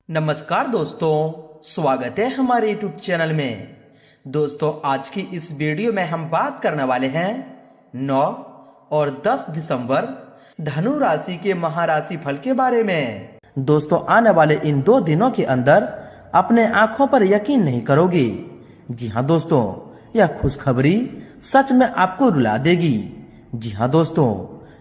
नमस्कार दोस्तों, स्वागत है हमारे YouTube चैनल में। दोस्तों, आज की इस वीडियो में हम बात करने वाले हैं 9 और 10 दिसंबर धनु राशि के महाराशि फल के बारे में। दोस्तों, आने वाले इन 2 दिनों के अंदर अपने आंखों पर यकीन नहीं करोगे। जी हाँ दोस्तों, यह खुशखबरी सच में आपको रुला देगी। जी हाँ दोस्तों,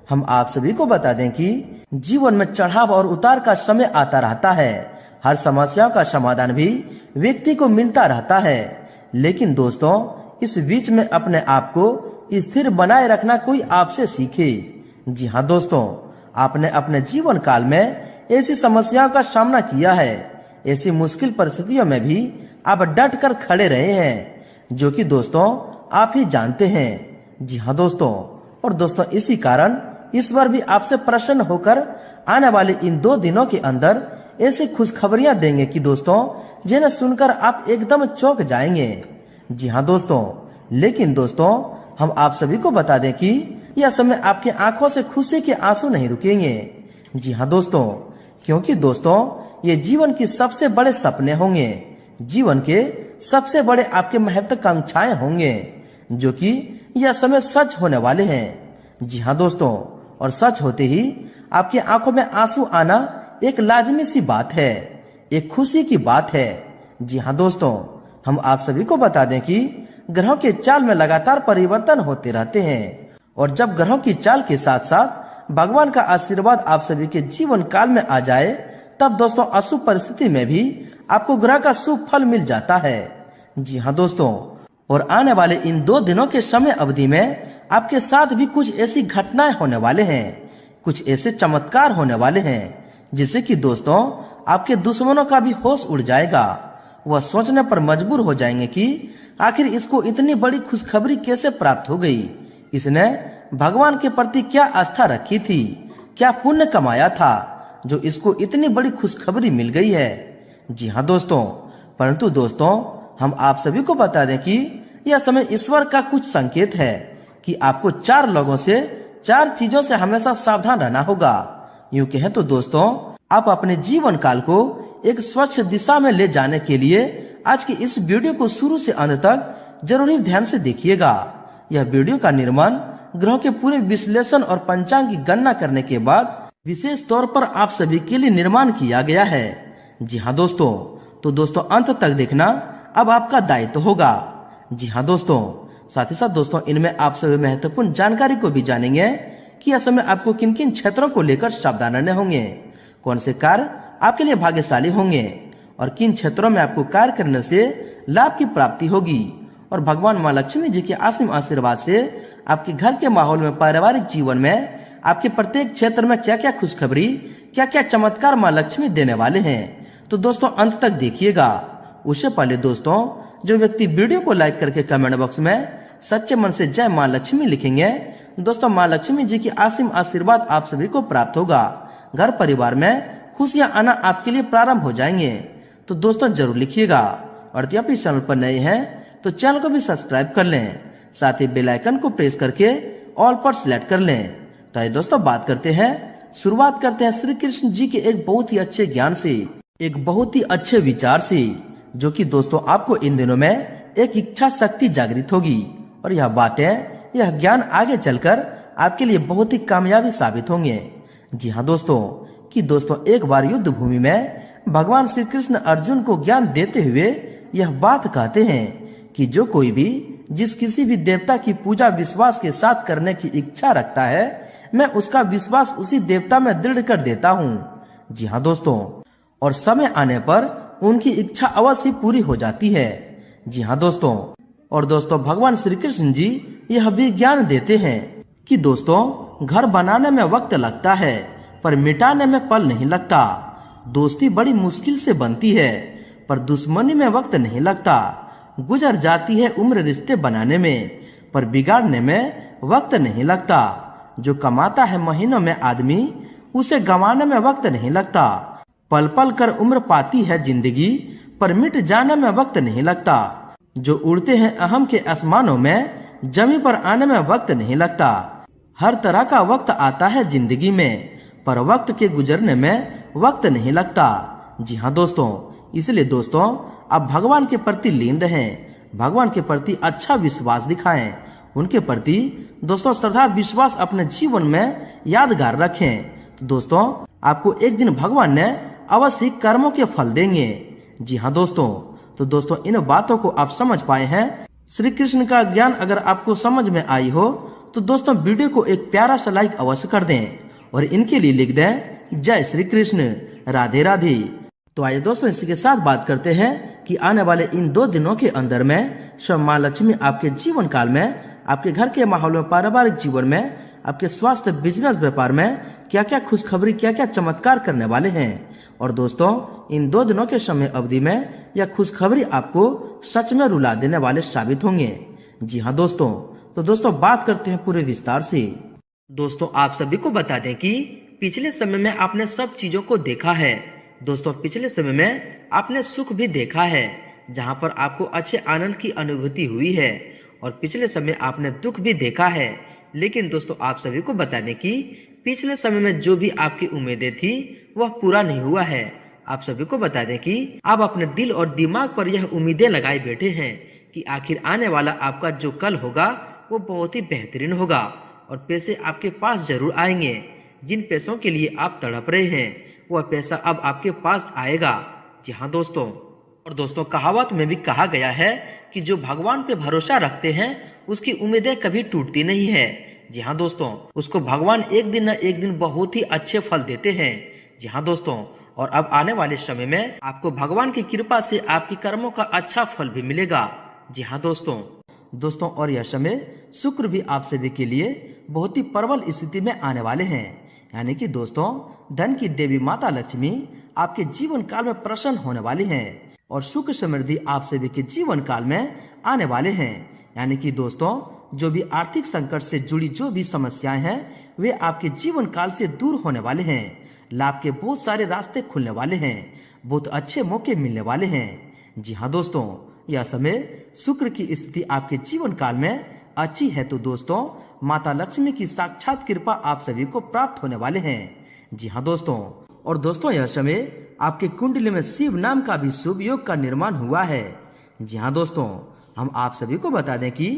हम आप सभी को बता दें कि जीवन में चढ़ाव और उतार का समय आता रहता है। हर समस्या का समाधान भी व्यक्ति को मिलता रहता है, लेकिन दोस्तों इस बीच में अपने आप को स्थिर बनाए रखना कोई आपसे सीखे। जी हाँ दोस्तों, आपने अपने जीवन काल में ऐसी समस्याओं का सामना किया है। ऐसी मुश्किल परिस्थितियों में भी आप डट कर खड़े रहे हैं, जो कि दोस्तों आप ही जानते हैं। जी हाँ दोस्तों, और दोस्तों इसी कारण ईश्वर भी आपसे प्रसन्न होकर आने वाले इन 2 दिनों के अंदर ऐसी खुशखबरियां देंगे कि दोस्तों जिन्हें सुनकर आप एकदम चौंक जाएंगे। जी हाँ दोस्तों, लेकिन दोस्तों हम आप सभी को बता दें कि यह समय आपकी आंखों से खुशी के आंसू नहीं रुकेंगे। जी हाँ दोस्तों, क्योंकि दोस्तों ये जीवन की सबसे बड़े सपने होंगे, जीवन के सबसे बड़े आपके महत्वाकांक्षाएं होंगे, जो कि यह समय सच होने वाले हैं। जी हाँ दोस्तों, और सच होते ही आपकी आंखों में आंसू आना एक लाजमी सी बात है, एक खुशी की बात है। जी हाँ दोस्तों, हम आप सभी को बता दें कि ग्रहों के चाल में लगातार परिवर्तन होते रहते हैं, और जब ग्रहों की चाल के साथ साथ भगवान का आशीर्वाद आप सभी के जीवन काल में आ जाए, तब दोस्तों अशुभ परिस्थिति में भी आपको ग्रह का शुभ फल मिल जाता है। जी हाँ दोस्तों, और आने वाले इन 2 दिनों के समय अवधि में आपके साथ भी कुछ ऐसी घटनाएं होने वाले हैं, कुछ ऐसे चमत्कार होने वाले हैं जिससे कि दोस्तों आपके दुश्मनों का भी होश उड़ जाएगा। वह सोचने पर मजबूर हो जाएंगे कि आखिर इसको इतनी बड़ी खुशखबरी कैसे प्राप्त हो गई, इसने भगवान के प्रति क्या आस्था रखी थी, क्या पुण्य कमाया था जो इसको इतनी बड़ी खुशखबरी मिल गई है। जी हाँ दोस्तों, परंतु दोस्तों हम आप सभी को बता दें कि यह समय ईश्वर का कुछ संकेत है कि आपको 4 लोगों से 4 चीजों से हमेशा सावधान रहना होगा। यूं कहें तो दोस्तों आप अपने जीवन काल को एक स्वच्छ दिशा में ले जाने के लिए आज की इस वीडियो को शुरू से अंत तक जरूरी ध्यान से देखिएगा। यह वीडियो का निर्माण ग्रहों के पूरे विश्लेषण और पंचांग की गणना करने के बाद विशेष तौर पर आप सभी के लिए निर्माण किया गया है। जी हाँ दोस्तों, तो दोस्तों अंत तक देखना अब आपका दायित्व होगा। जी हाँ दोस्तों, साथ ही साथ दोस्तों इनमें आप सभी महत्वपूर्ण जानकारी को भी जानेंगे कि इस समय आपको किन किन क्षेत्रों को लेकर सावधान रहने होंगे, कौन से कार्य आपके लिए भाग्यशाली होंगे और किन क्षेत्रों में आपको कार्य करने से लाभ की प्राप्ति होगी, और भगवान माँ लक्ष्मी जी के असीम आशीर्वाद से आपके घर के माहौल में, पारिवारिक जीवन में, आपके प्रत्येक क्षेत्र में क्या क्या खुशखबरी, क्या क्या चमत्कार माँ लक्ष्मी देने वाले हैं। तो दोस्तों अंत तक देखिएगा। उससे पहले दोस्तों जो व्यक्ति वीडियो को लाइक करके कमेंट बॉक्स में सच्चे मन से जय माँ लक्ष्मी लिखेंगे, दोस्तों माँ लक्ष्मी जी की असीम आशीर्वाद आप सभी को प्राप्त होगा। घर परिवार में खुशियां आना आपके लिए प्रारंभ हो जाएंगे। तो दोस्तों जरूर लिखिएगा, और यदि आप इस चैनल पर नए हैं तो चैनल को भी सब्सक्राइब कर लें, साथ ही बेल आइकन को प्रेस करके ऑल पर सिलेक्ट कर लें। तो आइए दोस्तों बात करते हैं, शुरुआत करते हैं श्री कृष्ण जी के एक बहुत ही अच्छे ज्ञान से, एक बहुत ही अच्छे विचार से, जो कि दोस्तों आपको इन दिनों में एक इच्छा शक्ति जागृत होगी, और यह बातें, यह ज्ञान आगे चलकर आपके लिए बहुत ही कामयाबी साबित होंगे। जी हाँ दोस्तों, कि दोस्तों एक बार युद्ध भूमि में भगवान श्री कृष्ण अर्जुन को ज्ञान देते हुए यह बात कहते हैं कि जो कोई भी जिस किसी भी देवता की पूजा विश्वास के साथ करने की इच्छा रखता है, मैं उसका विश्वास उसी देवता में दृढ़ कर देता हूँ। जी हाँ दोस्तों, और समय आने पर उनकी इच्छा अवश्य पूरी हो जाती है। जी हाँ दोस्तों, और दोस्तों भगवान श्री कृष्ण जी यह भी ज्ञान देते हैं कि दोस्तों घर बनाने में वक्त लगता है पर मिटाने में पल नहीं लगता। दोस्ती बड़ी मुश्किल से बनती है पर दुश्मनी में वक्त नहीं लगता। गुजर जाती है उम्र रिश्ते बनाने में पर बिगाड़ने में वक्त नहीं लगता। जो कमाता है महीनों में आदमी, उसे गंवाने में वक्त नहीं लगता। पल पल कर उम्र पाती है जिंदगी पर मिट जाने में वक्त नहीं लगता। जो उड़ते हैं अहम के आसमानों में, जमी पर आने में वक्त नहीं लगता। हर तरह का वक्त आता है जिंदगी में पर वक्त के गुजरने में वक्त नहीं लगता। जी हाँ दोस्तों, इसलिए दोस्तों आप भगवान के प्रति लीन रहें, भगवान के प्रति अच्छा विश्वास दिखाएं, उनके प्रति दोस्तों श्रद्धा विश्वास अपने जीवन में यादगार रखें। तो दोस्तों आपको एक दिन भगवान ने अवश्य कर्मों के फल देंगे। जी हाँ दोस्तों, तो दोस्तों इन बातों को आप समझ पाए हैं। श्री कृष्ण का ज्ञान अगर आपको समझ में आई हो तो दोस्तों वीडियो को एक प्यारा सा लाइक अवश्य कर दें और इनके लिए लिख दें जय श्री कृष्ण, राधे राधे। तो आइए दोस्तों इसी के साथ बात करते हैं कि आने वाले इन 2 दिनों के अंदर में स्वयं माँ लक्ष्मी आपके जीवन काल में, आपके घर के माहौल में, पारिवारिक जीवन में, आपके स्वास्थ्य, बिजनेस, व्यापार में क्या क्या खुशखबरी, क्या क्या चमत्कार करने वाले हैं। और दोस्तों इन 2 दिनों के समय अवधि में यह खुशखबरी आपको सच में रुला देने वाले साबित होंगे। जी हाँ दोस्तों, तो दोस्तों बात करते हैं पूरे विस्तार से। दोस्तों आप सभी को बता दें कि पिछले समय में आपने सब चीजों को देखा है। दोस्तों पिछले समय में आपने सुख भी देखा है, जहां पर आपको अच्छे आनंद की अनुभूति हुई है, और पिछले समय आपने दुख भी देखा है। लेकिन दोस्तों आप सभी को बता दें कि पिछले समय में जो भी आपकी उम्मीदें थी वह पूरा नहीं हुआ है। आप सभी को बता दें कि आप अपने दिल और दिमाग पर यह उम्मीदें लगाए बैठे हैं कि आखिर आने वाला आपका जो कल होगा वो बहुत ही बेहतरीन होगा और पैसे आपके पास जरूर आएंगे। जिन पैसों के लिए आप तड़प रहे हैं वह पैसा अब आपके पास आएगा। जी हाँ दोस्तों, और दोस्तों कहावत में भी कहा गया है कि जो भगवान पे भरोसा रखते हैं उसकी उम्मीदें कभी टूटती नहीं है। जी हाँ दोस्तों, उसको भगवान एक दिन न एक दिन बहुत ही अच्छे फल देते हैं। जी हाँ दोस्तों, और अब आने वाले समय में आपको भगवान की कृपा से आपके कर्मों का अच्छा फल भी मिलेगा। जी हाँ दोस्तों और यह समय शुक्र भी आप सभी के लिए बहुत ही प्रबल स्थिति में आने वाले हैं। यानी कि दोस्तों धन की देवी माता लक्ष्मी आपके जीवन काल में प्रसन्न होने वाली हैं और सुख समृद्धि आप सभी के जीवन काल में आने वाले हैं। यानी कि दोस्तों जो भी आर्थिक संकट से जुड़ी जो भी समस्याएं हैं वे आपके जीवन काल से दूर होने वाले हैं। लाभ के बहुत सारे रास्ते खुलने वाले हैं, बहुत अच्छे मौके मिलने वाले हैं। जी हाँ दोस्तों, यह समय शुक्र की स्थिति आपके जीवन काल में अच्छी है, तो दोस्तों माता लक्ष्मी की साक्षात कृपा आप सभी को प्राप्त होने वाले हैं। जी हाँ दोस्तों, और दोस्तों यह समय आपके कुंडली में शिव नाम का भी शुभ योग का निर्माण हुआ है। जी हाँ दोस्तों, हम आप सभी को बता दें कि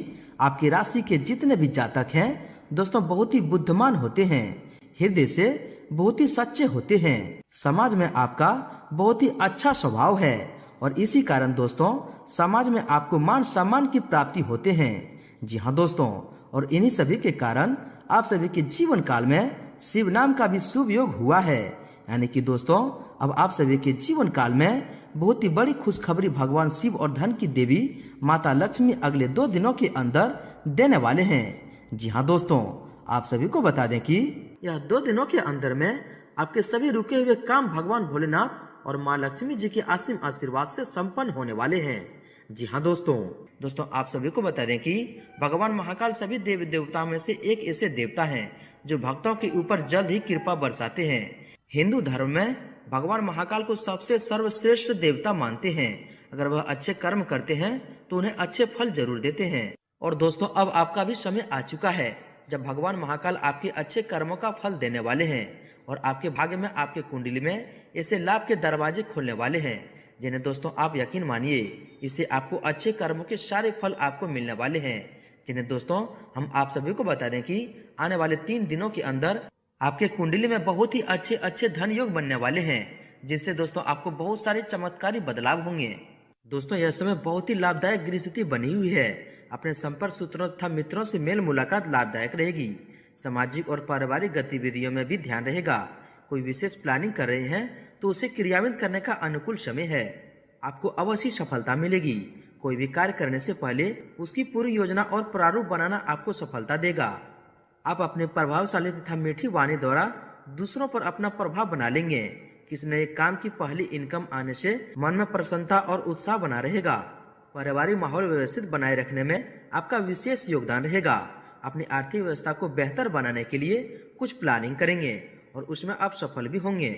आपकी राशि के जितने भी जातक हैं दोस्तों बहुत ही बुद्धिमान होते हैं, हृदय से बहुत ही सच्चे होते हैं, समाज में आपका बहुत ही अच्छा स्वभाव है और इसी कारण दोस्तों समाज में आपको मान सम्मान की प्राप्ति होते हैं। जी हाँ दोस्तों, और इन्हीं सभी के कारण आप सभी के जीवन काल में शिव नाम का भी शुभ योग हुआ है। यानी कि दोस्तों अब आप सभी के जीवन काल में बहुत ही बड़ी खुशखबरी भगवान शिव और धन की देवी माता लक्ष्मी अगले 2 दिनों के अंदर देने वाले हैं। जी हाँ दोस्तों, आप सभी को बता दें कि यह 2 दिनों के अंदर में आपके सभी रुके हुए काम भगवान भोलेनाथ और माँ लक्ष्मी जी के असीम आशीर्वाद से संपन्न होने वाले हैं। जी हाँ दोस्तों आप सभी को बता दें कि भगवान महाकाल सभी देवी देवताओं में से एक ऐसे देवता हैं जो भक्तों के ऊपर जल्द ही कृपा बरसाते हैं। हिंदू धर्म में भगवान महाकाल को सबसे सर्वश्रेष्ठ देवता मानते हैं। अगर वह अच्छे कर्म करते हैं तो उन्हें अच्छे फल जरूर देते हैं। और दोस्तों अब आपका भी समय आ चुका है जब भगवान महाकाल आपके अच्छे कर्मों का फल देने वाले हैं और आपके भाग्य में, आपके कुंडली में ऐसे लाभ के दरवाजे खुलने वाले हैं जिन्हें दोस्तों आप यकीन मानिए इससे आपको अच्छे कर्मों के सारे फल आपको मिलने वाले हैं, जिन्हें दोस्तों हम आप सभी को बता दें कि आने वाले 3 दिनों के अंदर आपके कुंडली में बहुत ही अच्छे धन योग बनने वाले हैं, जिनसे दोस्तों आपको बहुत सारे चमत्कारी बदलाव होंगे। दोस्तों यह समय बहुत ही लाभदायक गृह स्थिति बनी हुई है। अपने संपर्क सूत्रों तथा मित्रों से मेल मुलाकात लाभदायक रहेगी। सामाजिक और पारिवारिक गतिविधियों में भी ध्यान रहेगा। कोई विशेष प्लानिंग कर रहे हैं तो उसे क्रियान्वित करने का अनुकूल समय है। आपको अवश्य सफलता मिलेगी। कोई भी कार्य करने से पहले उसकी पूरी योजना और प्रारूप बनाना आपको सफलता देगा। आप अपने प्रभावशाली तथा मीठी वाणी द्वारा दूसरों पर अपना प्रभाव बना लेंगे। किसी नए काम की पहली इनकम आने से मन में प्रसन्नता और उत्साह बना रहेगा। पारिवारिक माहौल व्यवस्थित बनाए रखने में आपका विशेष योगदान रहेगा। अपनी आर्थिक व्यवस्था को बेहतर बनाने के लिए कुछ प्लानिंग करेंगे और उसमें आप सफल भी होंगे।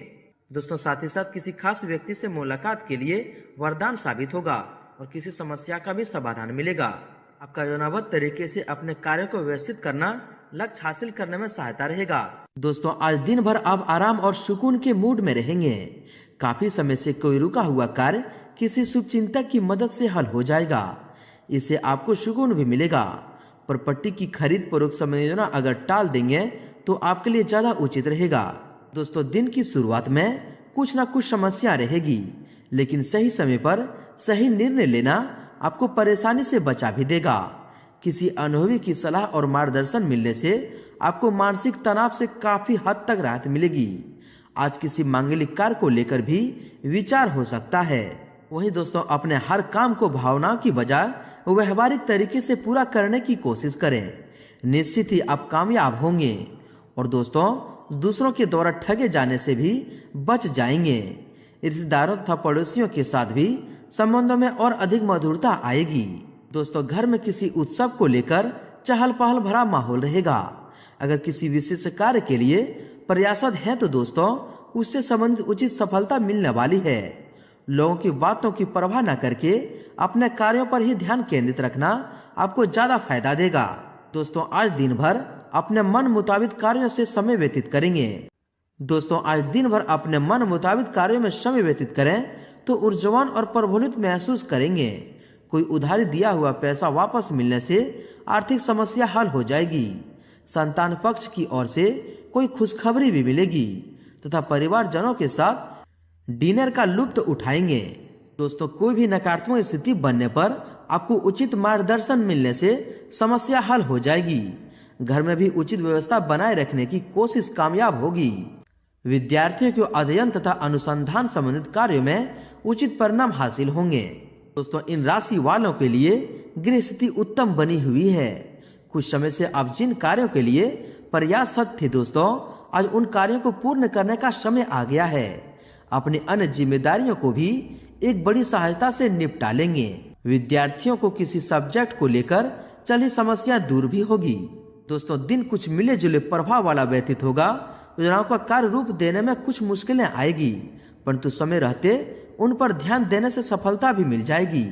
दोस्तों साथ ही साथ किसी खास व्यक्ति से मुलाकात के लिए वरदान साबित होगा और किसी समस्या का भी समाधान मिलेगा। आपका योजनाबद्ध तरीके से अपने कार्य को व्यवस्थित करना लक्ष्य हासिल करने में सहायता रहेगा। दोस्तों आज दिन भर आप आराम और सुकून के मूड में रहेंगे। काफी समय से कोई रुका हुआ कार्य किसी शुभ चिंतक की मदद से हल हो जाएगा। इससे आपको सुकून भी मिलेगा। प्रॉपर्टी की खरीद पूर्वक समय योजना अगर टाल देंगे तो आपके लिए ज्यादा उचित रहेगा। दोस्तों, दिन की शुरुआत में कुछ ना कुछ समस्या रहेगी, लेकिन सही समय पर सही निर्णय लेना आपको परेशानी से बचा भी देगा। किसी अनुभवी की सलाह और मार्गदर्शन मिलने से आपको मानसिक तनाव से काफी हद तक राहत मिलेगी। आज किसी मांगलिक कार्य को लेकर भी विचार हो सकता है। वहीं दोस्तों, अपने हर काम को भावनाओं की बजाय व्यवहारिक तरीके से पूरा करने की कोशिश करें। निश्चित ही आप कामयाब होंगे। और दोस्तों, दूसरों के द्वारा ठगे जाने से भी बच जाएंगे। रिश्तेदारों तथा पड़ोसियों के साथ भी संबंधों में और अधिक मधुरता आएगी। दोस्तों, घर में किसी उत्सव को लेकर चहल पहल भरा माहौल रहेगा। अगर किसी विशेष कार्य के लिए प्रयासरत हैं तो दोस्तों, उससे संबंधित उचित सफलता मिलने वाली है। लोगों की बातों की परवाह न करके अपने कार्यों पर ही ध्यान केंद्रित रखना आपको ज्यादा फायदा देगा। दोस्तों, आज दिन भर अपने मन मुताबिक कार्यों से समय व्यतीत करेंगे। दोस्तों, आज दिन भर अपने मन मुताबिक कार्यों में समय व्यतीत करें तो ऊर्जावान और प्रफुल्लित महसूस करेंगे। कोई उधारी दिया हुआ पैसा वापस मिलने से आर्थिक समस्या हल हो जाएगी। संतान पक्ष की ओर से कोई खुशखबरी भी मिलेगी तथा परिवारजनों के साथ डिनर का लुत्फ उठाएंगे। दोस्तों, कोई भी नकारात्मक स्थिति बनने पर आपको उचित मार्गदर्शन मिलने से समस्या हल हो जाएगी। घर में भी उचित व्यवस्था बनाए रखने की कोशिश कामयाब होगी। विद्यार्थियों को अध्ययन तथा अनुसंधान संबंधित कार्यों में उचित परिणाम हासिल होंगे। दोस्तों, इन राशि वालों के लिए गृह स्थिति उत्तम बनी हुई है। कुछ समय से आप जिन कार्यों के लिए प्रयासरत थे दोस्तों, आज उन कार्यों को पूर्ण करने का समय आ गया है। अपनी अन्य जिम्मेदारियों को भी एक बड़ी सहायता से निपटा लेंगे। विद्यार्थियों को किसी सब्जेक्ट को लेकर चली समस्या दूर भी होगी। दोस्तों, दिन कुछ मिले जुले प्रभाव वाला व्यतीत होगा। योजनाओं का कार्य रूप देने में कुछ मुश्किलें आएगी, परंतु समय रहते उन पर ध्यान देने से सफलता भी मिल जाएगी।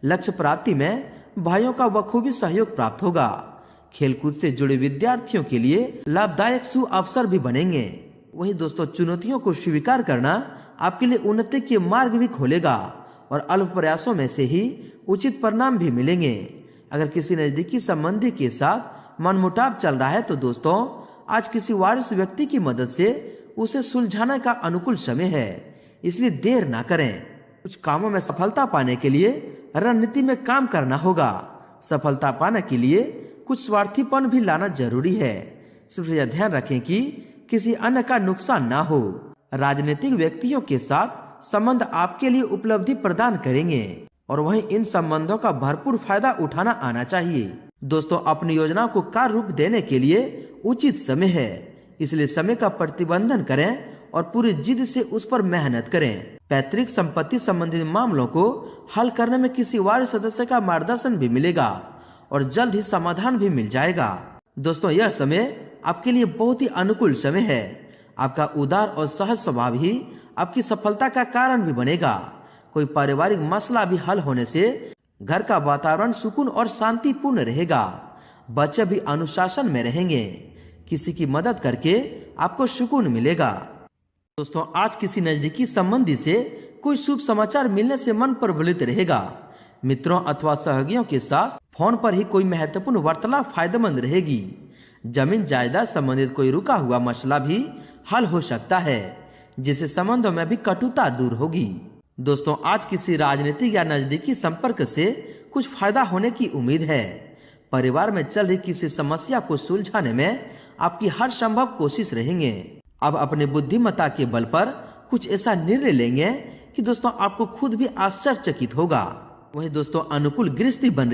लक्ष्य प्राप्ति में भाइयों का बखूबी सहयोग प्राप्त होगा। खेलकूद से जुड़े विद्यार्थियों के लिए लाभदायक शुभ अवसर भी बनेंगे। वहीं दोस्तों, चुनौतियों को स्वीकार करना आपके लिए उन्नति के मार्ग भी खोलेगा और अल्प प्रयासों में से ही उचित परिणाम भी मिलेंगे। अगर किसी नजदीकी संबंधी के साथ मनमुटाव चल रहा है तो दोस्तों, आज किसी वारिस व्यक्ति की मदद से उसे सुलझाने का अनुकूल समय है, इसलिए देर ना करें। कुछ कामों में सफलता पाने के लिए रणनीति में काम करना होगा। सफलता पाने के लिए कुछ स्वार्थीपन भी लाना जरूरी है। सिर्फ यह ध्यान रखें कि किसी अन्य का नुकसान ना हो। राजनीतिक व्यक्तियों के साथ संबंध आपके लिए उपलब्धि प्रदान करेंगे और वहीं इन संबंधों का भरपूर फायदा उठाना आना चाहिए। दोस्तों, अपनी योजनाओं को कार्य रूप देने के लिए उचित समय है, इसलिए समय का प्रतिबंधन करें और पूरी जिद से उस पर मेहनत करें। पैतृक संपत्ति संबंधित मामलों को हल करने में किसी वार्ड सदस्य का मार्गदर्शन भी मिलेगा और जल्द ही समाधान भी मिल जाएगा। दोस्तों, यह समय आपके लिए बहुत ही अनुकूल समय है। आपका उदार और सहज स्वभाव ही आपकी सफलता का कारण भी बनेगा। कोई पारिवारिक मसला भी हल होने से घर का वातावरण सुकून और शांतिपूर्ण रहेगा। बच्चे भी अनुशासन में रहेंगे। किसी की मदद करके आपको सुकून मिलेगा। दोस्तों, आज किसी नजदीकी संबंधी से कोई शुभ समाचार मिलने से मन प्रफुल्लित रहेगा। मित्रों अथवा सहयोगियों के साथ फोन पर ही कोई महत्वपूर्ण वार्तालाप फायदेमंद रहेगी। जमीन जायदाद संबंधित कोई रुका हुआ मसला भी हल हो सकता है, जिससे संबंधों में भी कटुता दूर होगी। दोस्तों, आज किसी राजनीतिक या नजदीकी संपर्क से कुछ फायदा होने की उम्मीद है। परिवार में चल रही किसी समस्या को सुलझाने में आपकी हर संभव कोशिश रहेंगे। अब अपनी बुद्धिमत्ता के बल पर कुछ ऐसा निर्णय लेंगे कि दोस्तों आपको खुद भी आश्चर्यचकित होगा। वही दोस्तों अनुकूल गृहस्थी बन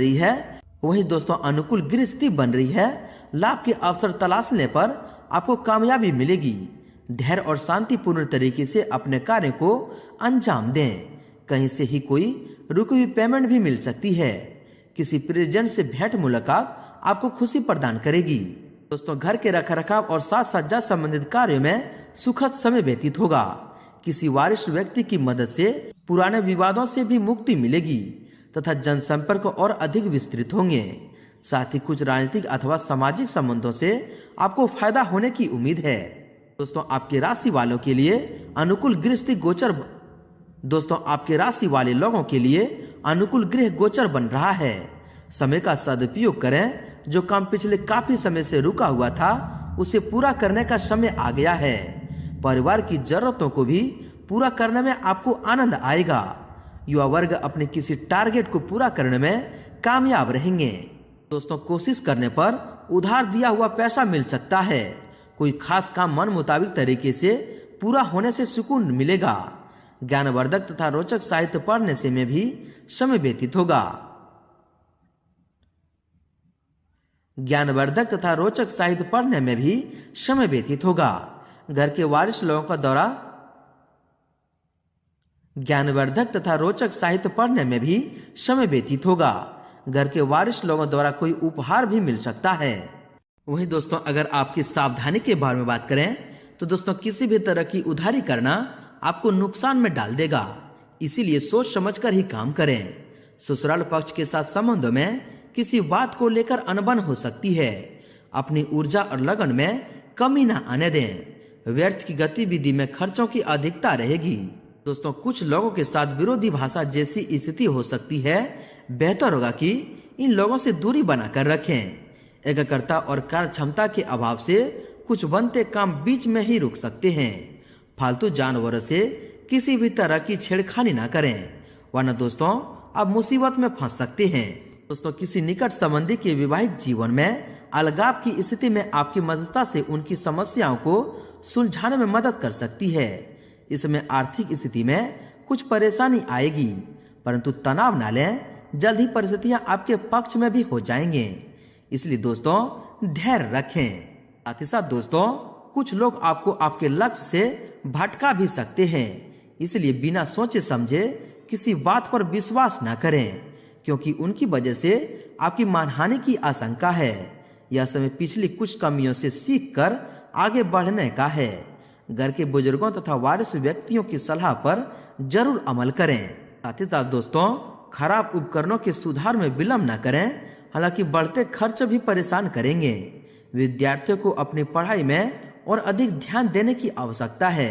रही है। लाभ के अवसर तलाशने पर आपको कामयाबी मिलेगी। धैर्य और शांतिपूर्ण तरीके से अपने कार्य को अंजाम दें। कहीं से ही कोई रुकी हुई पेमेंट भी मिल सकती है। किसी प्रियजन से भेंट मुलाकात आपको खुशी प्रदान करेगी। दोस्तों, घर के रखरखाव और साज सज्जा संबंधित कार्यों में सुखद समय व्यतीत होगा। किसी वरिष्ठ व्यक्ति की मदद से पुराने विवादों से भी मुक्ति मिलेगी तथा जनसंपर्क और अधिक विस्तृत होंगे। साथ ही कुछ राजनीतिक अथवा सामाजिक संबंधों से आपको फायदा होने की उम्मीद है। दोस्तों आपके राशि वालों के लिए अनुकूल गृहस्थी गोचर दोस्तों आपके राशि वाले लोगों के लिए अनुकूल गृह गोचर बन रहा है। समय का सदुपयोग करें। जो काम पिछले काफी समय से रुका हुआ था उसे पूरा करने का समय आ गया है। परिवार की जरूरतों को भी पूरा करने में आपको आनंद आएगा। युवा वर्ग अपने किसी टारगेट को पूरा करने में कामयाब रहेंगे। दोस्तों कोशिश करने पर उधार दिया हुआ पैसा मिल सकता है। कोई खास काम मन मुताबिक तरीके से पूरा होने से सुकून मिलेगा। ज्ञानवर्धक तथा रोचक साहित्य पढ़ने से में भी समय व्यतीत होगा। ज्ञानवर्धक तथा रोचक साहित्य पढ़ने में भी समय व्यतीत होगा। घर के वारिस लोगों का दौरा ज्ञानवर्धक तथा रोचक साहित्य पढ़ने में भी समय व्यतीत होगा। घर के वारिस लोगों द्वारा कोई उपहार भी मिल सकता है। वहीं दोस्तों अगर आपकी सावधानी के बारे में बात करें तो दोस्तों किसी भी तरह की उधारी करना आपको नुकसान में डाल देगा। इसीलिए सोच समझकर ही काम करें। ससुराल पक्ष के साथ संबंधों में किसी बात को लेकर अनबन हो सकती है। अपनी ऊर्जा और लगन में कमी न आने दें। व्यर्थ की गतिविधि में खर्चों की अधिकता रहेगी। दोस्तों कुछ लोगों के साथ विरोधी भाषा जैसी स्थिति हो सकती है। बेहतर होगा कि इन लोगों से दूरी बनाकर रखें। एकाग्रता और कार्य क्षमता के अभाव से कुछ बनते काम बीच में ही रुक सकते हैं। फालतू जानवरों से किसी भी तरह की छेड़खानी ना करें, वरना दोस्तों आप मुसीबत में फंस सकते हैं। दोस्तों किसी निकट संबंधी के वैवाहिक जीवन में अलगाव की स्थिति में आपकी मदद से उनकी समस्याओं को सुलझाने में मदद कर सकती है। इसमें आर्थिक स्थिति में कुछ परेशानी आएगी, परंतु तनाव न लें। जल्द ही परिस्थितियां आपके पक्ष में भी हो जाएंगे। इसलिए दोस्तों धैर्य रखें। साथ ही साथ दोस्तों कुछ लोग आपको आपके लक्ष्य से भटका भी सकते हैं। इसलिए बिना सोचे समझे किसी बात पर विश्वास न करें, क्योंकि उनकी वजह से आपकी मानहानि की आशंका है। यह समय पिछली कुछ कमियों से सीखकर आगे बढ़ने का है। घर के बुजुर्गों तथा वारिस व्यक्तियों की सलाह पर जरूर अमल करें। साथ ही साथ दोस्तों खराब उपकरणों के सुधार में विलंब न करें, हालांकि बढ़ते खर्च भी परेशान करेंगे। विद्यार्थियों को अपनी पढ़ाई में और अधिक ध्यान देने की आवश्यकता है।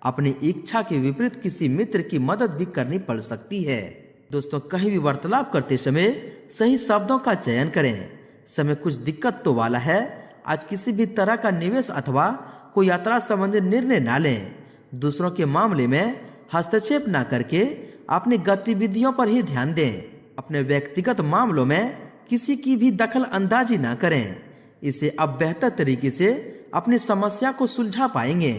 अपनी इच्छा के विपरीत किसी मित्र की मदद भी करनी पड़ सकती है। दोस्तों कहीं भी वार्तालाप करते समय सही शब्दों का चयन करें। समय कुछ दिक्कत तो वाला है। आज किसी भी तरह का निवेश अथवा कोई यात्रा संबंधी निर्णय न लें। दूसरों के मामले में हस्तक्षेप न करके अपनी गतिविधियों पर ही ध्यान दें। अपने व्यक्तिगत मामलों में किसी की भी दखल अंदाजी न करें। इसे अब बेहतर तरीके से अपनी समस्या को सुलझा पाएंगे।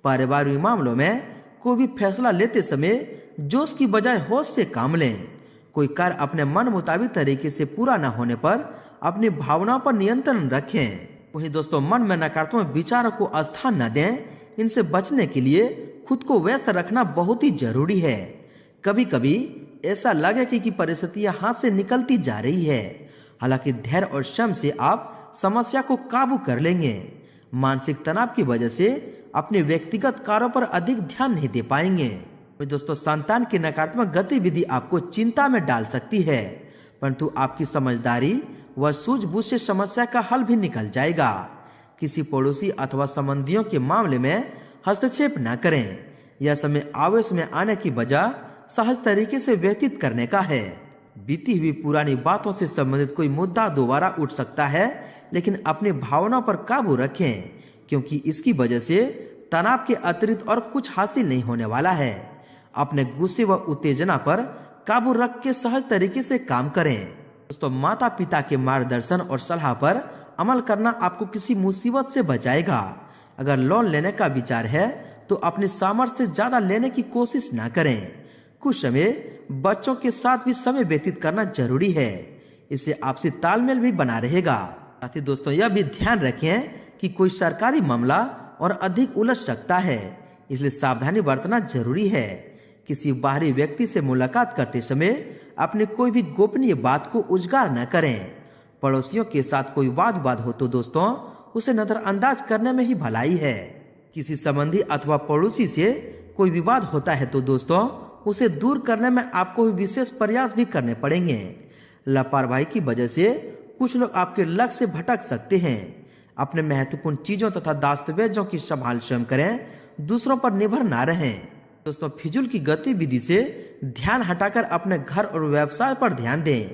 पारिवारिक मामलों में कोई भी फैसला लेते समय जोश की बजाय होश से काम लें। कोई कार्य अपने मन मुताबिक तरीके से पूरा न होने पर अपनी भावनाओं पर नियंत्रण रखें। वहीं दोस्तों मन में नकारात्मक विचारों को स्थान न दें। इनसे बचने के लिए खुद को व्यस्त रखना बहुत ही जरूरी है। कभी कभी ऐसा लगे कि परिस्थितियां हाथ से निकलती जा रही है, हालांकि धैर्य और श्रम से आप समस्या को काबू कर लेंगे। मानसिक तनाव की वजह से अपने व्यक्तिगत कार्यों पर अधिक ध्यान नहीं दे पाएंगे। तो दोस्तों संतान की नकारात्मक गतिविधि आपको चिंता में डाल सकती है, परंतु आपकी समझदारी व सूझबूझ से समस्या का हल भी निकल जाएगा। किसी पड़ोसी अथवा संबंधियों के मामले में हस्तक्षेप न करें। यह समय आवेश में आने की बजाय सहज तरीके से व्यतीत करने का है। बीती हुई पुरानी बातों से संबंधित कोई मुद्दा दोबारा उठ सकता है, लेकिन अपनी भावनाओं पर काबू रखें, क्योंकि इसकी वजह से तनाव के अतिरिक्त और कुछ हासिल नहीं होने वाला है। अपने गुस्से व उत्तेजना पर काबू रख के सहज तरीके से काम करें। दोस्तों माता पिता के मार्गदर्शन और सलाह पर अमल करना आपको किसी मुसीबत से बचाएगा। अगर लोन लेने का विचार है तो अपने सामर्थ्य से ज्यादा लेने की कोशिश न करें। कुछ समय बच्चों के साथ भी समय व्यतीत करना जरूरी है। इससे आपसी तालमेल भी बना रहेगा। साथ ही दोस्तों यह भी ध्यान रखें कि कोई सरकारी मामला और अधिक उलझ सकता है, इसलिए सावधानी बरतना जरूरी है। किसी बाहरी व्यक्ति से मुलाकात करते समय अपने कोई भी गोपनीय बात को उजागर न करें। पड़ोसियों के साथ कोई वाद विवाद हो तो दोस्तों उसे नजरअंदाज करने में ही भलाई है। किसी संबंधी अथवा पड़ोसी से कोई विवाद होता है तो दोस्तों उसे दूर करने में आपको विशेष प्रयास भी करने पड़ेंगे। लापरवाही की वजह से कुछ लोग आपके लक्ष्य से भटक सकते हैं। अपने महत्वपूर्ण चीजों तथा दस्तावेजों की संभाल स्वयं करें, दूसरों पर निर्भर ना रहें। दोस्तों, फिजूल की गतिविधि से ध्यान हटाकर अपने घर और व्यवसाय पर ध्यान दें।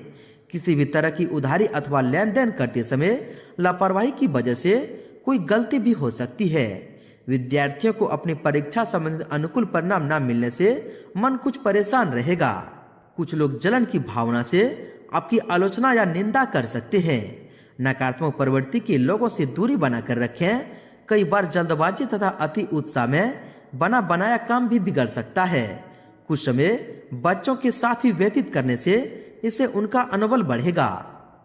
किसी भी तरह की उधारी अथवा लेन देन करते समय लापरवाही की वजह से कोई गलती भी हो सकती है। विद्यार्थियों को अपनी परीक्षा संबंधित अनुकूल परिणाम न मिलने से मन कुछ परेशान रहेगा। कुछ लोग जलन की भावना से आपकी आलोचना या निंदा कर सकते हैं। नकारात्मक प्रवृत्ति के लोगों से दूरी बनाकर रखें। कई बार जल्दबाजी तथा अति उत्साह में बना बनाया काम भी बिगड़ सकता है। कुछ समय बच्चों के साथ ही व्यतीत करने से इससे उनका मनोबल बढ़ेगा।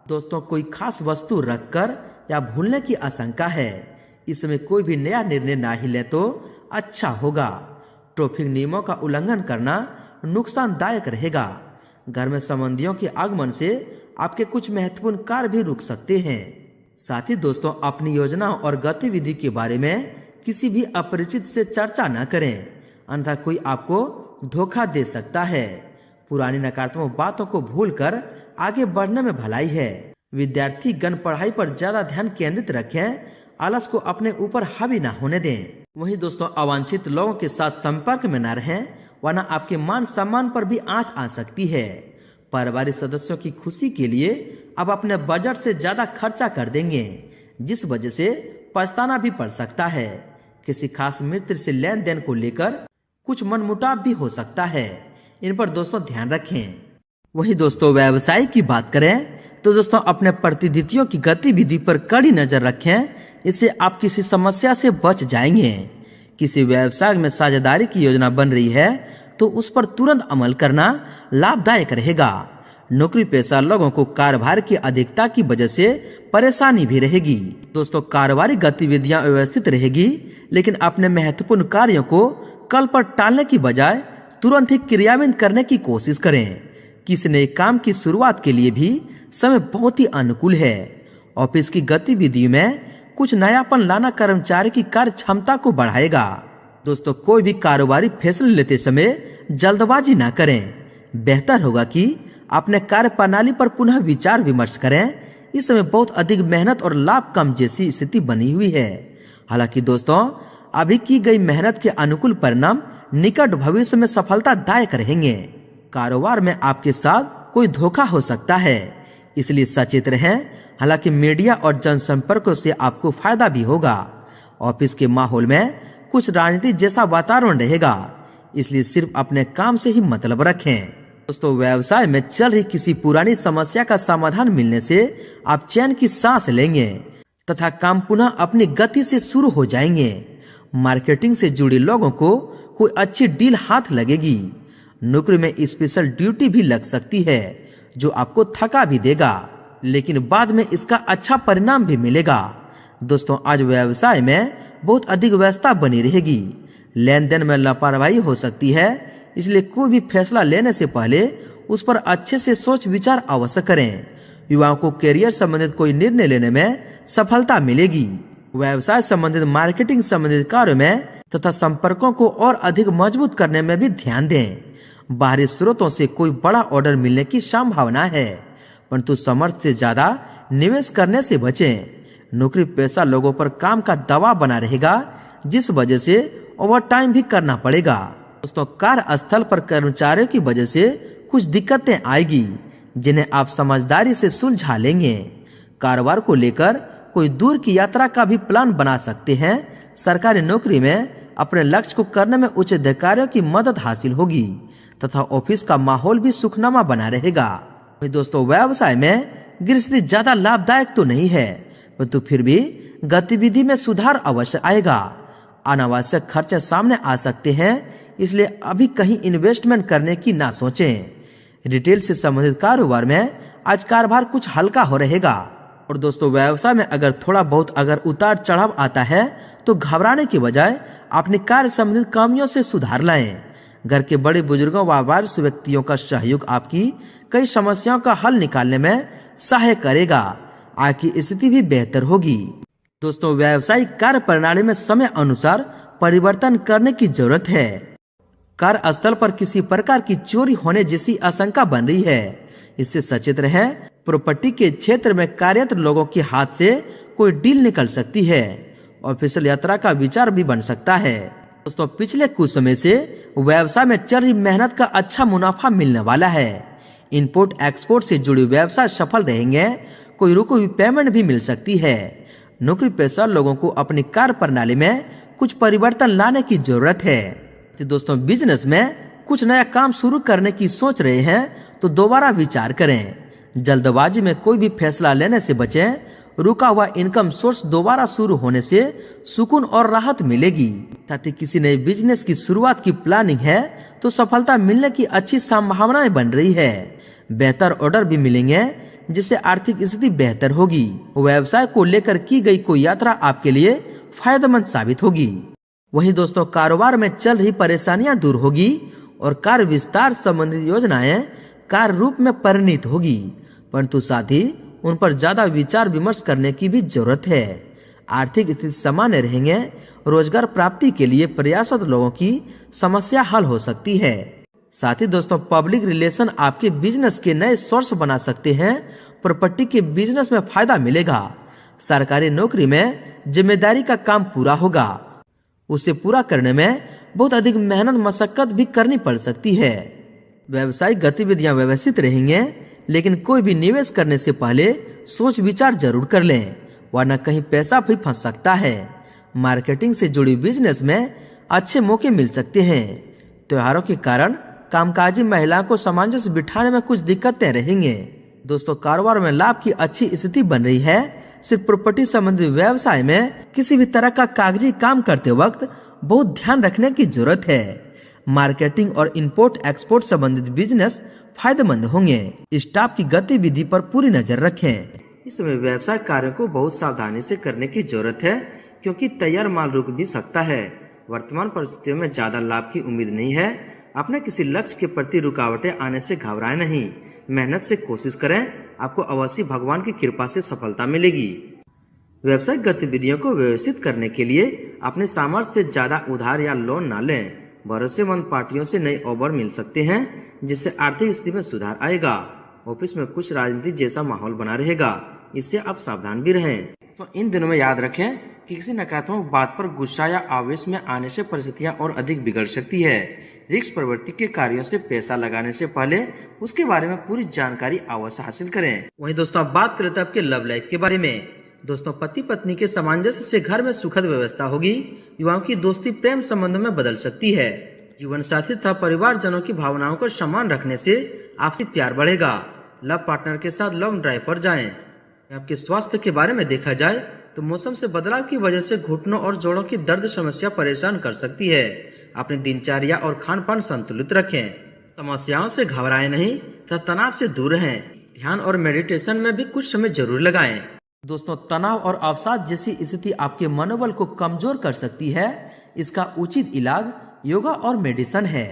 दोस्तों, कोई खास वस्तु रखकर या भूलने की आशंका है। इसमें कोई भी नया निर्णय ना ही ले तो अच्छा होगा। ट्रैफिक नियमों का उल्लंघन करना नुकसानदायक रहेगा। घर में संबंधियों के आगमन से आपके कुछ महत्वपूर्ण कार्य भी रुक सकते हैं। साथ ही दोस्तों, अपनी योजनाओं और गतिविधि के बारे में किसी भी अपरिचित से चर्चा न करें, अन्यथा कोई आपको धोखा दे सकता है। पुरानी नकारात्मक बातों को भूलकर आगे बढ़ने में भलाई है। विद्यार्थी गण पढ़ाई पर ज्यादा ध्यान केंद्रित रखें, आलस को अपने ऊपर हावी न होने दें। वहीं दोस्तों, अवांछित लोगों के साथ संपर्क में न रहें, वरना आपके मान सम्मान पर भी आंच आ सकती है। पारिवारिक सदस्यों की खुशी के लिए अब अपने बजट से ज्यादा खर्चा कर देंगे, जिस वजह से पछताना भी पड़ सकता है। किसी खास मित्र से लेन देन को लेकर कुछ मनमुटाव भी हो सकता है। इन पर दोस्तों ध्यान रखें। वहीं दोस्तों, व्यवसाय की बात करें तो दोस्तों, अपने प्रतिनिधियों की गतिविधि पर कड़ी नजर रखें। इससे आप किसी समस्या से बच जाएंगे। किसी व्यवसाय में साझेदारी की योजना बन रही है तो उस पर तुरंत अमल करना लाभदायक रहेगा। नौकरी पेशा लोगों को कार्यभार की अधिकता की वजह से परेशानी भी रहेगी। दोस्तों, कारोबारी गतिविधियां व्यवस्थित रहेगी, लेकिन अपने महत्वपूर्ण कार्यों को कल पर टालने की बजाय तुरंत ही क्रियान्वित करने की कोशिश करें। किसी नए काम की शुरुआत के लिए भी समय बहुत ही अनुकूल है। ऑफिस की गतिविधि में कुछ नयापन लाना कर्मचारी की कार्य क्षमता को बढ़ाएगा। दोस्तों, कोई भी कारोबारी फैसले लेते समय जल्दबाजी ना करें। बेहतर होगा कि अपने कार्य प्रणाली पर पुनः विचार विमर्श करें। इस समय बहुत अधिक मेहनत और लाभ कम जैसी स्थिति बनी हुई है। हालांकि दोस्तों, अभी की गई मेहनत के अनुकूल परिणाम निकट भविष्य में सफलतादायक रहेंगे। कारोबार में आपके साथ कोई धोखा हो सकता है, इसलिए सचेत रहें। हालांकि मीडिया और जनसंपर्कों से आपको फायदा भी होगा। ऑफिस के माहौल में कुछ राजनीति जैसा वातावरण रहेगा, इसलिए सिर्फ अपने काम से ही मतलब रखें। दोस्तों, व्यवसाय में चल रही किसी पुरानी समस्या का समाधान मिलने से आप चैन की सांस लेंगे तथा काम पुनः अपनी गति से शुरू हो जाएंगे। मार्केटिंग से जुड़े लोगों को कोई अच्छी डील हाथ लगेगी। नौकरी में स्पेशल ड्यूटी भी लग सकती है, जो आपको थका भी देगा, लेकिन बाद में इसका अच्छा परिणाम भी मिलेगा। दोस्तों, आज व्यवसाय में बहुत अधिक व्यस्तता बनी रहेगी। लेन देन में लापरवाही हो सकती है, इसलिए कोई भी फैसला लेने से पहले उस पर अच्छे से सोच विचार अवश्य करें। युवाओं को करियर संबंधित कोई निर्णय लेने में सफलता मिलेगी। व्यवसाय संबंधित मार्केटिंग संबंधित कार्यों में तथा संपर्कों को और अधिक मजबूत करने में भी ध्यान दें। बाहरी स्रोतों से कोई बड़ा ऑर्डर मिलने की संभावना है, परंतु सामर्थ्य से ज्यादा निवेश करने से बचें। नौकरी पेशा लोगों पर काम का दबाव बना रहेगा, जिस वजह से ओवर टाइम भी करना पड़ेगा। दोस्तों, कार्यस्थल पर कर्मचारियों की वजह से कुछ दिक्कतें आएगी, जिन्हें आप समझदारी से सुलझा लेंगे। कारोबार को लेकर कोई दूर की यात्रा का भी प्लान बना सकते हैं। सरकारी नौकरी में अपने लक्ष्य को करने में उच्च अधिकारियों की मदद हासिल होगी तथा ऑफिस का माहौल भी सुखनामा बना रहेगा। दोस्तों, व्यवसाय में गृहस्थी ज्यादा लाभदायक तो नहीं है, परंतु फिर भी गतिविधि में सुधार अवश्य आएगा। अनावश्यक खर्चे सामने आ सकते हैं, इसलिए अभी कहीं इन्वेस्टमेंट करने की ना सोचें। रिटेल से संबंधित कारोबार में आज कारोबार कुछ हल्का हो रहेगा। और दोस्तों, व्यवसाय में अगर थोड़ा बहुत उतार चढ़ाव आता है तो घबराने के बजाय अपने कार्य संबंधित कमियों से सुधार लाएं। घर के बड़े बुजुर्गों व वरिष्ठ व्यक्तियों का सहयोग आपकी कई समस्याओं का हल निकालने में सहायक करेगा। आपकी स्थिति भी बेहतर होगी। दोस्तों, व्यावसायिक कार्य प्रणाली में समय अनुसार परिवर्तन करने की जरूरत है। कार्यस्थल पर किसी प्रकार की चोरी होने जैसी आशंका बन रही है, इससे सचेत रहें। प्रॉपर्टी के क्षेत्र में कार्यरत लोगों के हाथ से कोई डील निकल सकती है। ऑफिशियल यात्रा का विचार भी बन सकता है। दोस्तों पिछले कुछ समय से व्यवसाय में चल रही मेहनत का अच्छा मुनाफा मिलने वाला है। इंपोर्ट एक्सपोर्ट से जुड़ी व्यवसाय सफल रहेंगे। कोई रुकी हुई पेमेंट भी मिल सकती है। नौकरी पेशा लोगों को अपनी कार्य प्रणाली में कुछ परिवर्तन लाने की जरूरत है। तो दोस्तों बिजनेस में कुछ नया काम शुरू करने की सोच रहे हैं तो दोबारा विचार करें। जल्दबाजी में कोई भी फैसला लेने से बचें। रुका हुआ इनकम सोर्स दोबारा शुरू होने से सुकून और राहत मिलेगी। साथ ही किसी नए बिजनेस की शुरुआत की प्लानिंग है तो सफलता मिलने की अच्छी संभावनाएं बन रही है। बेहतर ऑर्डर भी मिलेंगे जिससे आर्थिक स्थिति बेहतर होगी। व्यवसाय को लेकर की गई कोई यात्रा आपके लिए फायदेमंद साबित होगी। वहीं दोस्तों कारोबार में चल रही परेशानियां दूर होगी और कार्य विस्तार संबंधित योजनाएं कार्य रूप में परिणित होगी, परंतु साथ ही उन पर ज्यादा विचार विमर्श करने की भी जरूरत है। आर्थिक स्थिति सामान्य रहेंगे। रोजगार प्राप्ति के लिए प्रयासरत लोगों की समस्या हल हो सकती है। साथ ही दोस्तों पब्लिक रिलेशन आपके बिजनेस के नए सोर्स बना सकते हैं। प्रॉपर्टी के बिजनेस में फायदा मिलेगा। सरकारी नौकरी में जिम्मेदारी का काम पूरा होगा। उसे पूरा करने में बहुत अधिक मेहनत मशक्कत भी करनी पड़ सकती है। व्यवसायिक गतिविधियां व्यवस्थित रहेंगे, लेकिन कोई भी निवेश करने से पहले सोच विचार जरूर कर लें, वरना कहीं पैसा भी फंस सकता है। मार्केटिंग से जुड़ी बिजनेस में अच्छे मौके मिल सकते हैं। त्योहारों के कारण कामकाजी महिलाओं को सामंजस्य बिठाने में कुछ दिक्कतें रहेंगे। दोस्तों कारोबार में लाभ की अच्छी स्थिति बन रही है। सिर्फ प्रॉपर्टी संबंधित व्यवसाय में किसी भी तरह का कागजी काम करते वक्त बहुत ध्यान रखने की जरूरत है। मार्केटिंग और इंपोर्ट एक्सपोर्ट संबंधित बिजनेस फायदेमंद होंगे। स्टाफ की गतिविधि पर पूरी नजर रखें। इस समय व्यवसाय कार्य को बहुत सावधानी से करने की जरूरत है, क्योंकि तैयार माल रुक भी सकता है। वर्तमान परिस्थितियों में ज्यादा लाभ की उम्मीद नहीं है। अपने किसी लक्ष्य के प्रति रुकावटें आने से घबराएं नहीं। मेहनत से कोशिश करें, आपको अवश्य भगवान की कृपा से सफलता मिलेगी। व्यवसायिक गतिविधियों को व्यवस्थित करने के लिए अपने सामर्थ्य से ज्यादा उधार या लोन न लें। भरोसेमंद पार्टियों से नए ऑफर मिल सकते हैं, जिससे आर्थिक स्थिति में सुधार आएगा। ऑफिस में कुछ राजनीति जैसा माहौल बना रहेगा, इससे आप सावधान भी रहें। तो इन दिनों में याद रखें कि किसी नकारात्मक बात पर गुस्सा या आवेश में आने से परिस्थितियां और अधिक बिगड़ सकती है। रिस्क प्रवृत्ति के कार्यों से पैसा लगाने से पहले उसके बारे में पूरी जानकारी अवश्य हासिल करें। वहीं दोस्तों आप बात करें तो आपके लव लाइफ के बारे में। दोस्तों पति पत्नी के सामंजस्य से घर में सुखद व्यवस्था होगी। युवाओं की दोस्ती प्रेम संबंधों में बदल सकती है। जीवन साथी तथा परिवारजनों की भावनाओं को सम्मान रखने से आपसी प्यार बढ़ेगा। लव पार्टनर के साथ लॉन्ग ड्राइव पर जाएं। आपके स्वास्थ्य के बारे में देखा जाए तो मौसम से बदलाव की वजह से घुटनों और जोड़ों की दर्द समस्या परेशान कर सकती है। अपनी दिनचर्या और खान पान संतुलित रखें। समस्याओं से घबराएं नहीं तथा तनाव से दूर रहें। ध्यान और मेडिटेशन में भी कुछ समय जरूर लगाएं। दोस्तों तनाव और अवसाद जैसी स्थिति आपके मनोबल को कमजोर कर सकती है। इसका उचित इलाज योगा और मेडिटेशन है।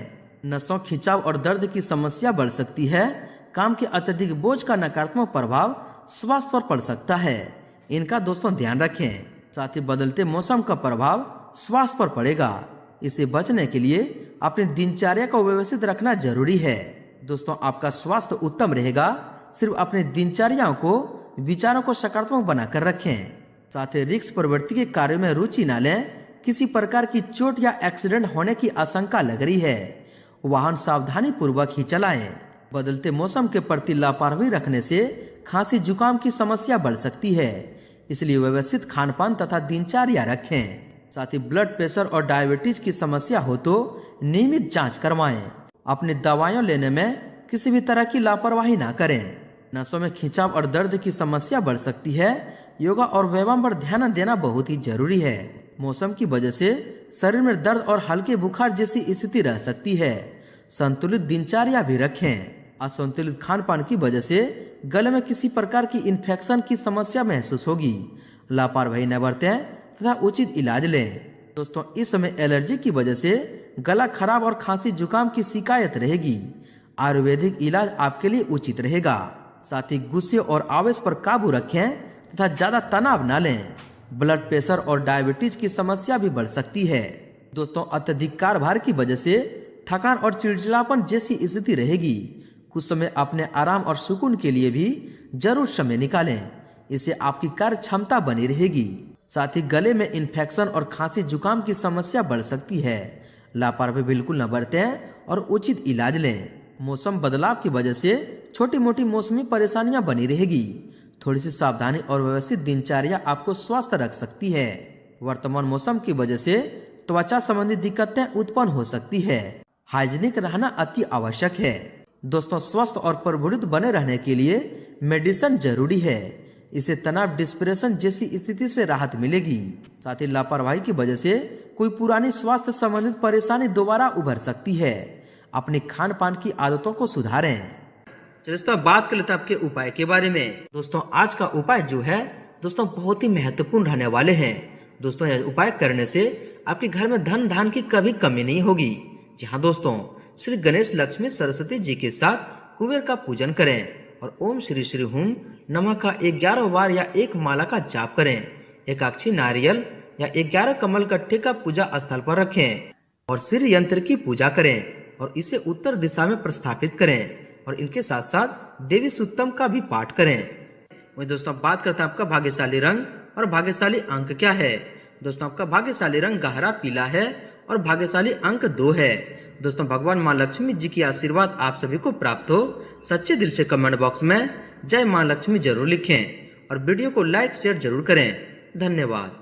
नसों खिंचाव और दर्द की समस्या बढ़ सकती है। काम के अत्यधिक बोझ का नकारात्मक प्रभाव स्वास्थ्य पर पड़ सकता है। इनका दोस्तों ध्यान रखें। साथ ही बदलते मौसम का प्रभाव स्वास्थ्य पर पड़ेगा। इसे बचने के लिए अपनी दिनचर्या को व्यवस्थित रखना जरूरी है। दोस्तों आपका स्वास्थ्य उत्तम रहेगा। सिर्फ अपने दिनचर्याओं को विचारों को सकारात्मक बनाकर रखें। साथ ही रिस्क प्रवृत्ति के कार्यों में रुचि न लें। किसी प्रकार की चोट या एक्सीडेंट होने की आशंका लग रही है। वाहन सावधानी पूर्वक ही चलाएं। बदलते मौसम के प्रति लापरवाही रखने से खांसी जुकाम की समस्या बढ़ सकती है, इसलिए व्यवस्थित खान पान तथा दिनचर्या रखें। साथ ही ब्लड प्रेशर और डायबिटीज की समस्या हो तो नियमित जांच करवाएं। अपनी दवाइयां लेने में किसी भी तरह की लापरवाही ना करें। नसों में खिंचाव और दर्द की समस्या बढ़ सकती है। योगा और व्यायाम पर ध्यान देना बहुत ही जरूरी है। मौसम की वजह से शरीर में दर्द और हल्के बुखार जैसी स्थिति रह सकती है। संतुलित दिनचर्या भी रखें। असंतुलित खान पान की वजह से गले में किसी प्रकार की इन्फेक्शन की समस्या महसूस होगी। लापरवाही न बरतें तथा उचित इलाज लें। दोस्तों इस समय एलर्जी की वजह से गला खराब और खांसी जुकाम की शिकायत रहेगी। आयुर्वेदिक इलाज आपके लिए उचित रहेगा। साथ ही गुस्से और आवेश पर काबू रखें तथा ज्यादा तनाव न लें। ब्लड प्रेशर और डायबिटीज की समस्या भी बढ़ सकती है। दोस्तों अत्यधिक कार्यभार की वजह से थकान और चिड़चिड़ापन जैसी स्थिति रहेगी। कुछ समय अपने आराम और सुकून के लिए भी जरूर समय निकालें। इससे आपकी कार्य क्षमता बनी रहेगी। साथ ही गले में इन्फेक्शन और खांसी जुकाम की समस्या बढ़ सकती है। लापरवाही बिल्कुल न बरतें और उचित इलाज लें। मौसम बदलाव की वजह से छोटी मोटी मौसमी परेशानियां बनी रहेगी। थोड़ी सी सावधानी और व्यवस्थित दिनचर्या आपको स्वस्थ रख सकती है। वर्तमान मौसम की वजह से त्वचा संबंधी दिक्कतें उत्पन्न हो सकती है। हाइजीनिक रहना अति आवश्यक है। दोस्तों, स्वस्थ और प्रफुल्लित बने रहने के लिए मेडिसिन जरूरी है। इससे तनाव, डिप्रेशन जैसी स्थिति से राहत मिलेगी। साथ ही लापरवाही की वजह से कोई पुरानी स्वास्थ्य संबंधित परेशानी दोबारा उभर सकती है। अपने खान पान की आदतों को सुधारें। चलिए दोस्तों, बात कर लेते हैं आपके उपाय के बारे में। दोस्तों, आज का उपाय जो है दोस्तों बहुत ही महत्वपूर्ण रहने वाले हैं। दोस्तों, यह उपाय करने से आपके घर में धन धान की कभी कमी नहीं होगी। जी हाँ दोस्तों, श्री गणेश लक्ष्मी सरस्वती जी के साथ कुबेर का पूजन करें और ओम श्री श्री हुम नमः का 11 बार या एक माला का जाप करें। एकाक्षी नारियल या 11 कमल कट्टे का पूजा स्थल पर रखें और श्री यंत्र की पूजा करें और इसे उत्तर दिशा में प्रस्थापित करें और इनके साथ साथ देवी सूक्तम का भी पाठ करें। वही दोस्तों, बात करते हैं आपका भाग्यशाली रंग और भाग्यशाली अंक क्या है। दोस्तों, आपका भाग्यशाली रंग गहरा पीला है और भाग्यशाली अंक 2 है। दोस्तों, भगवान माँ लक्ष्मी जी की आशीर्वाद आप सभी को प्राप्त हो। सच्चे दिल से कमेंट बॉक्स में जय माँ लक्ष्मी जरूर लिखें और वीडियो को लाइक शेयर जरूर करें। धन्यवाद।